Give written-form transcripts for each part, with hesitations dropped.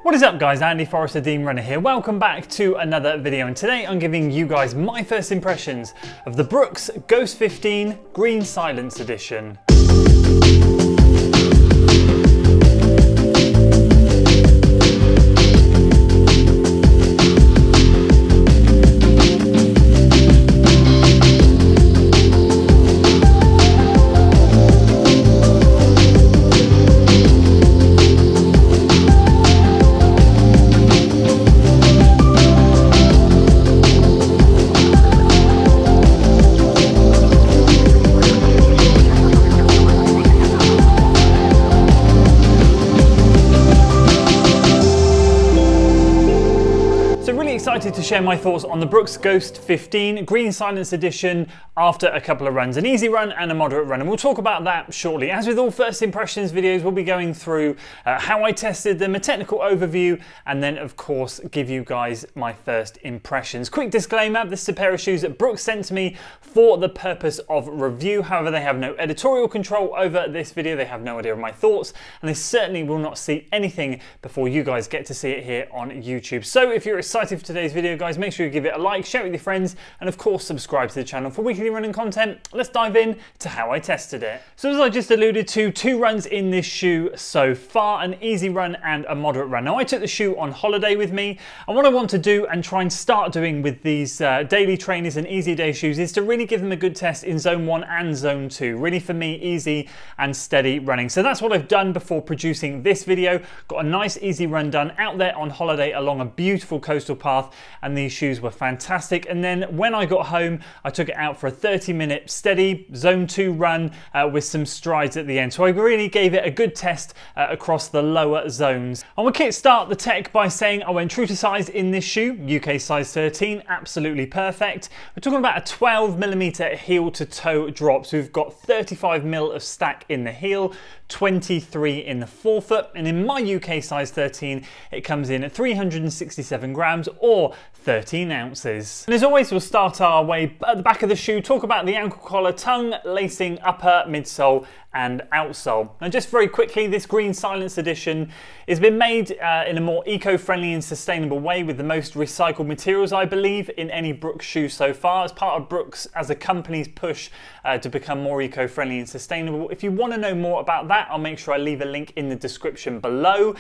What is up guys, Andy Forrester, Dean Runner here. Welcome back to another video, and today I'm giving you guys my first impressions of the Brooks Ghost 15 Green Silence Edition. Excited to share my thoughts on the Brooks Ghost 15 Green Silence Edition after a couple of runs, an easy run and a moderate run, and we'll talk about that shortly. As with all first impressions videos, we'll be going through how I tested them, a technical overview, and then of course give you guys my first impressions. Quick disclaimer, this is a pair of shoes that Brooks sent to me for the purpose of review. However, they have no editorial control over this video, they have no idea of my thoughts, and they certainly will not see anything before you guys get to see it here on YouTube. So if you're excited for today's video guys, make sure you give it a like, share it with your friends, and of course subscribe to the channel for weekly running content. Let's dive in to how I tested it. So as I just alluded to, 2 runs in this shoe so far, an easy run and a moderate run. Now I took the shoe on holiday with me, and what I want to do and try and start doing with these daily trainers and easy day shoes is to really give them a good test in zone 1 and zone 2. Really for me, easy and steady running. So that's what I've done before producing this video. Got a nice easy run done out there on holiday along a beautiful coastal path, and these shoes were fantastic. And then when I got home, I took it out for a 30-minute steady zone 2 run with some strides at the end. So I really gave it a good test across the lower zones. I will kickstart the tech by saying I went true to size in this shoe, UK size 13, absolutely perfect. We're talking about a 12mm heel to toe drop. So we've got 35mm of stack in the heel, 23 in the forefoot, and in my UK size 13 it comes in at 367 grams or 13 ounces. And as always, we'll start our way at the back of the shoe, talk about the ankle collar, tongue, lacing, upper, midsole and outsole. Now just very quickly, this Green Silence Edition has been made in a more eco-friendly and sustainable way with the most recycled materials, I believe, in any Brooks shoe so far, as part of Brooks as a company's push to become more eco-friendly and sustainable. If you want to know more about that, I'll make sure I leave a link in the description below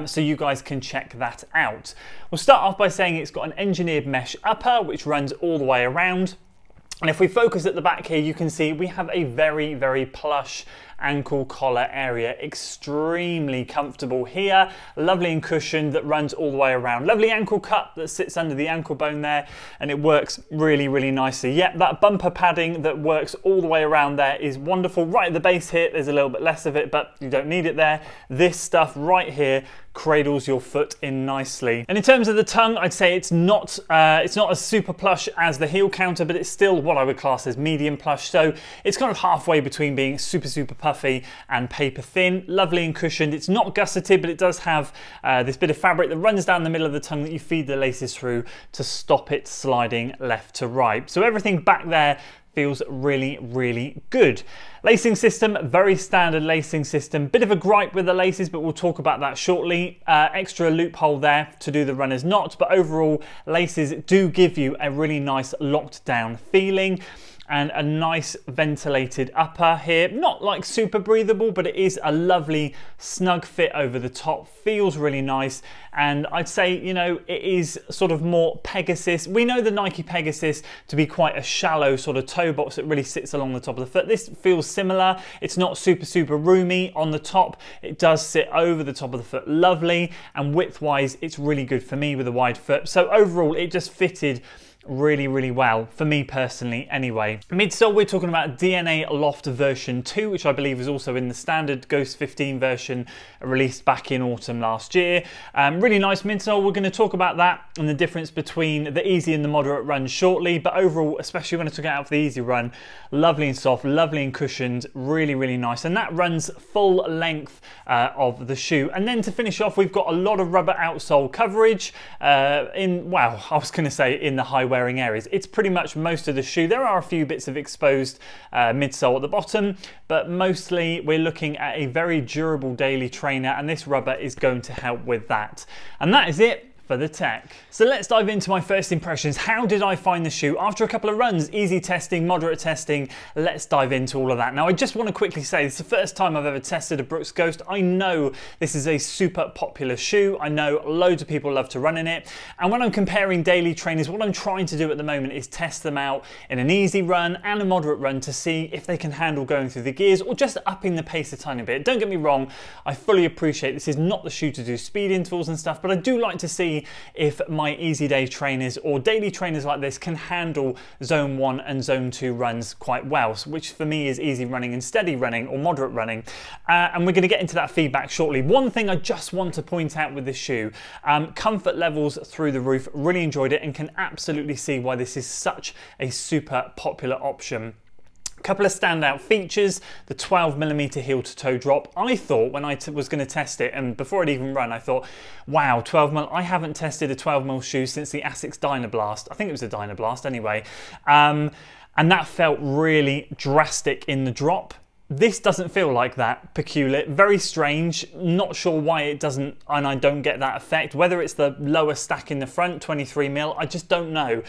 so you guys can check that out. We'll start off by saying it's got an engineered mesh upper which runs all the way around. And if we focus at the back here, you can see we have a very, very plush ankle collar area, extremely comfortable here, lovely and cushioned, that runs all the way around. Lovely ankle cup that sits under the ankle bone there, and it works really, really nicely. Yep, that bumper padding that works all the way around there is wonderful. Right at the base here, there's a little bit less of it, but you don't need it there. This stuff right here cradles your foot in nicely. And in terms of the tongue, I'd say it's not as super plush as the heel counter, but it's still what I would class as medium plush. So it's kind of halfway between being super puffy and paper thin. Lovely and cushioned. It's not gusseted, but it does have this bit of fabric that runs down the middle of the tongue that you feed the laces through to stop it sliding left to right. So everything back there feels really, really good. Lacing system, very standard lacing system. Bit of a gripe with the laces, but we'll talk about that shortly. Extra loophole there to do the runner's knot, but overall laces do give you a really nice locked down feeling. And a nice ventilated upper here. Not like super breathable, but it is a lovely snug fit over the top. Feels really nice. And I'd say, you know, it is sort of more Pegasus. We know the Nike Pegasus to be quite a shallow sort of toe box that really sits along the top of the foot. This feels similar. It's not super roomy on the top. It does sit over the top of the foot lovely. And width-wise, it's really good for me with a wide foot. So overall, it just fitted really well for me personally anyway. Midsole, we're talking about DNA Loft version 2, which I believe is also in the standard Ghost 15 version released back in autumn last year. Really nice midsole. We're going to talk about that and the difference between the easy and the moderate run shortly, but overall, especially when I took it out for the easy run, lovely and soft, lovely and cushioned, really nice. And that runs full length of the shoe. And then to finish off, we've got a lot of rubber outsole coverage well, I was going to say in the high wearing areas. It's pretty much most of the shoe. There are a few bits of exposed midsole at the bottom, but mostly we're looking at a very durable daily trainer, and this rubber is going to help with that. And that is it for the tech. So let's dive into my first impressions. How did I find the shoe? After a couple of runs, easy testing, moderate testing, let's dive into all of that. Now I just want to quickly say, this is the first time I've ever tested a Brooks Ghost. I know this is a super popular shoe. I know loads of people love to run in it. And when I'm comparing daily trainers, what I'm trying to do at the moment is test them out in an easy run and a moderate run to see if they can handle going through the gears or just upping the pace a tiny bit. Don't get me wrong, I fully appreciate this is not the shoe to do speed intervals and stuff, but I do like to see if my easy day trainers or daily trainers like this can handle zone 1 and zone 2 runs quite well, which for me is easy running and steady running or moderate running. And we're going to get into that feedback shortly. One thing I just want to point out with this shoe, comfort levels through the roof, really enjoyed it and can absolutely see why this is such a super popular option. A couple of standout features, the 12mm heel to toe drop. I thought when I was going to test it, and before I'd even run, I thought, wow, 12mm, I haven't tested a 12mm shoe since the Asics Dynablast. I think it was a Dynablast anyway. And that felt really drastic in the drop. This doesn't feel like that, peculiar, very strange, not sure why it doesn't, and I don't get that effect. Whether it's the lower stack in the front, 23mm, I just don't know.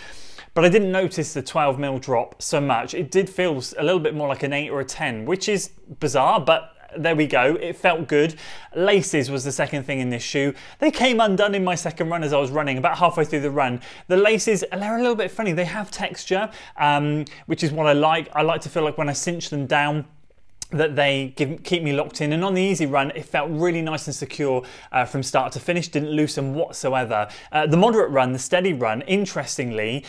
But I didn't notice the 12mm drop so much. It did feel a little bit more like an 8 or a 10, which is bizarre, but there we go. It felt good. Laces was the second thing in this shoe. They came undone in my second run as I was running, about halfway through the run. The laces, they're a little bit funny. They have texture, which is what I like. I like to feel like when I cinch them down, that they keep me locked in, and on the easy run it felt really nice and secure from start to finish, didn't loosen whatsoever. The moderate run, the steady run, interestingly,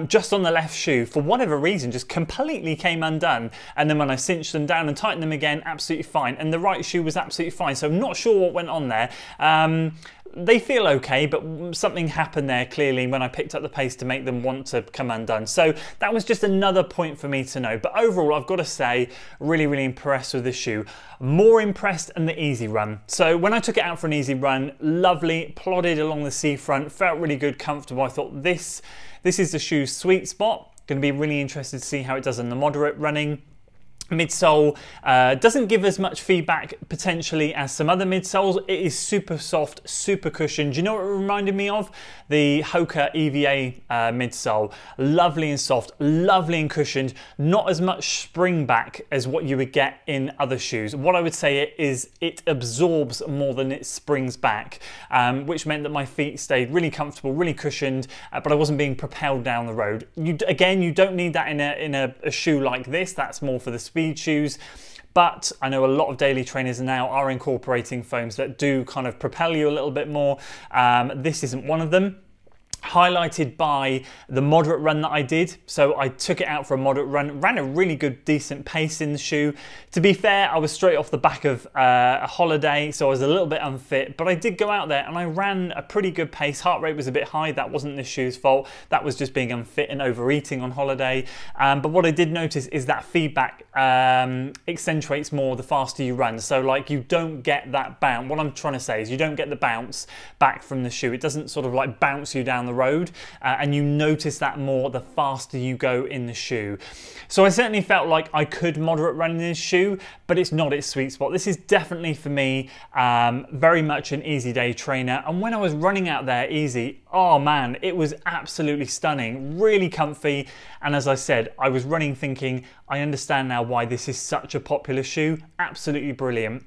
just on the left shoe, for whatever reason, just completely came undone, and then when I cinched them down and tightened them again, absolutely fine, and the right shoe was absolutely fine, so I'm not sure what went on there. They feel okay, but something happened there clearly when I picked up the pace to make them want to come undone. So that was just another point for me to know. But overall, I've got to say, really, really impressed with this shoe. More impressed in the easy run. So when I took it out for an easy run, lovely, plodded along the seafront, felt really good, comfortable. I thought this is the shoe's sweet spot. Going to be really interested to see how it does in the moderate running. Midsole doesn't give as much feedback potentially as some other midsoles. It is super soft, super cushioned. Do you know what it reminded me of? The Hoka EVA midsole. Lovely and soft, lovely and cushioned. Not as much spring back as what you would get in other shoes. What I would say is it absorbs more than it springs back, which meant that my feet stayed really comfortable, really cushioned, but I wasn't being propelled down the road. Again, you don't need that in a shoe like this. That's more for the speed shoes, but I know a lot of daily trainers now are incorporating foams that do kind of propel you a little bit more. This isn't one of them. Highlighted by the moderate run that I did. So I took it out for a moderate run, ran a really good, decent pace in the shoe. To be fair, I was straight off the back of a holiday, so I was a little bit unfit, but I did go out there and I ran a pretty good pace. Heart rate was a bit high. That wasn't the shoe's fault. That was just being unfit and overeating on holiday. But what I did notice is that feedback accentuates more the faster you run. So like you don't get that bounce. What I'm trying to say is you don't get the bounce back from the shoe. It doesn't sort of like bounce you down the road, and you notice that more the faster you go in the shoe. So I certainly felt like I could moderate run in this shoe, but it's not its sweet spot. This is definitely for me very much an easy day trainer, and when I was running out there easy, oh man, it was absolutely stunning, really comfy. And as I said, I was running thinking, I understand now why this is such a popular shoe. Absolutely brilliant.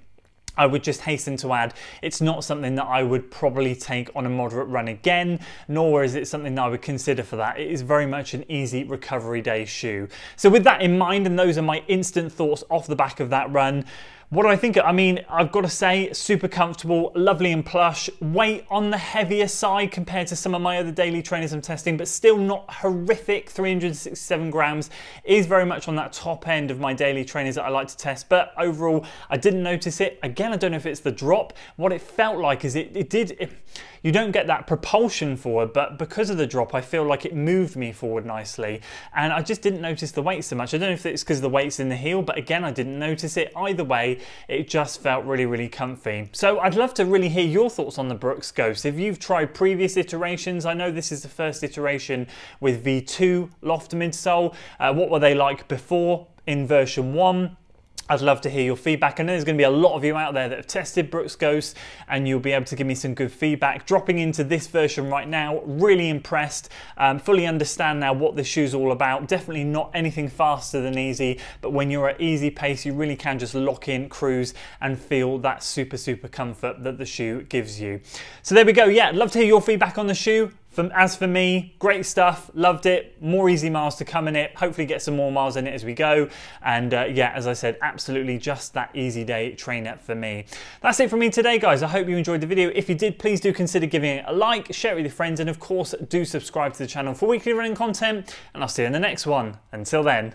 I would just hasten to add, it's not something that I would probably take on a moderate run again, nor is it something that I would consider for that. It is very much an easy recovery day shoe. So with that in mind, and those are my instant thoughts off the back of that run, what do I think? I mean, I've got to say, super comfortable, lovely and plush. Weight on the heavier side compared to some of my other daily trainers I'm testing, but still not horrific. 367 grams is very much on that top end of my daily trainers that I like to test. But overall, I didn't notice it. Again, I don't know if it's the drop. What it felt like is you don't get that propulsion forward, but because of the drop, I feel like it moved me forward nicely. And I just didn't notice the weight so much. I don't know if it's because the weight's in the heel, but again, I didn't notice it. Either way, it just felt really, really comfy. So I'd love to really hear your thoughts on the Brooks Ghost. If you've tried previous iterations, I know this is the first iteration with V2 loft midsole. What were they like before in version 1? I'd love to hear your feedback. I know there's going to be a lot of you out there that have tested Brooks Ghost, and you'll be able to give me some good feedback. Dropping into this version right now, really impressed. Fully understand now what this shoe's all about. Definitely not anything faster than easy, but when you're at easy pace, you really can just lock in, cruise, and feel that super, super comfort that the shoe gives you. So there we go. Yeah, I'd love to hear your feedback on the shoe. As for me, great stuff, loved it. More easy miles to come in it. Hopefully get some more miles in it as we go. And yeah, as I said, absolutely just that easy day trainer for me. That's it from me today, guys. I hope you enjoyed the video. If you did, please do consider giving it a like, share it with your friends, and of course, do subscribe to the channel for weekly running content. And I'll see you in the next one. Until then.